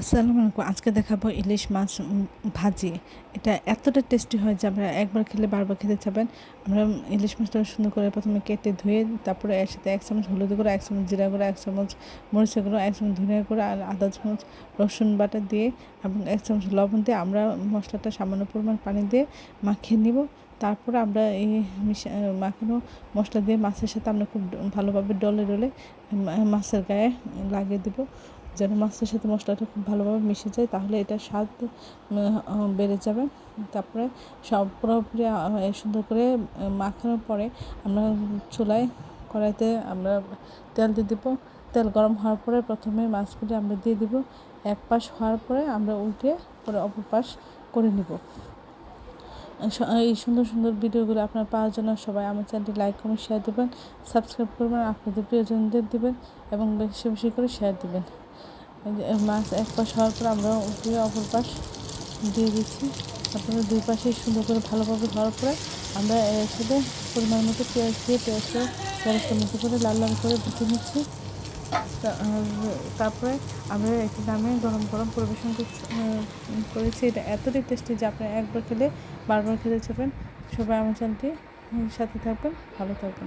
আসসালামু আলাইকুম। আজকে দেখাবো ইলিশ মাছ ভাজি। এটা এতটা টেস্টি হয় যে আপনারা একবার খেলে বারবার খেতে চাবেন। আমরা ইলিশ মাছটা সুন্দর করে প্রথমে কেটে ধুয়ে তারপরে এর সাথে ১ চামচ হলুদ গুঁড়ো, ১ চামচ জিরা গুঁড়ো, ১ চামচ মরিচের গুঁড়ো, ১ চামচ ধনিয়া গুঁড়ো আর আধা চামচ রসুন বাটা দিয়ে এবং ১ চামচ লবণ দিয়ে আমরা মশলাটা সামান্য পরিমাণ পানি দিয়ে মাখিয়ে নিব। তারপরে আমরা এই মাখানো মশলা দিয়ে মাছের সাথে আমরা খুব ভালোভাবে ডলে মাছের গায়ে লাগিয়ে দেবো, যেন মাছের সাথে মশলাটা খুব ভালোভাবে মিশে যায়, তাহলে এটার স্বাদ বেড়ে যাবে। তারপরে সব পুরোপুরি সুন্দর করে মাখানোর পরে আমরা চুলায় কড়াইতে আমরা তেল দিয়ে দেবো। তেল গরম হওয়ার পরে প্রথমে মাছগুলি আমরা দিয়ে দেবো। এক পাশ হওয়ার পরে আমরা উল্টে পরে অপর পাশ করে নিব। এই সুন্দর সুন্দর ভিডিওগুলো আপনার পাওয়ার জন্য সবাই আমার চ্যানেলটি লাইক কমেন্ট শেয়ার দেবেন, সাবস্ক্রাইব করবেন, আপনাদের প্রিয়জনদের দেবেন এবং বেশি বেশি করে শেয়ার দেবেন। মাছ এক পাশ হওয়ার পর আমরা উল্টিয়ে অপর পাশ দিয়ে দিচ্ছি। তারপরে দুই পাশে সুন্দর করে ভালোভাবে হওয়ার পরে আমরা এর সাথে পরিমাণ মতো পেঁয়াজ দিয়ে পেঁয়াজটা মতো করে লাল লাল করে ভেজে নিচ্ছি। তারপরে আমরা একটি নামে গরম গরম পরিবেশন করেছি। এটা এতটাই টেস্টি যে আপনারা একবার খেলে বারবার খেতে চাবেন। সবাই আমার চ্যানেলটি সাথে থাকবেন, ভালো থাকবেন।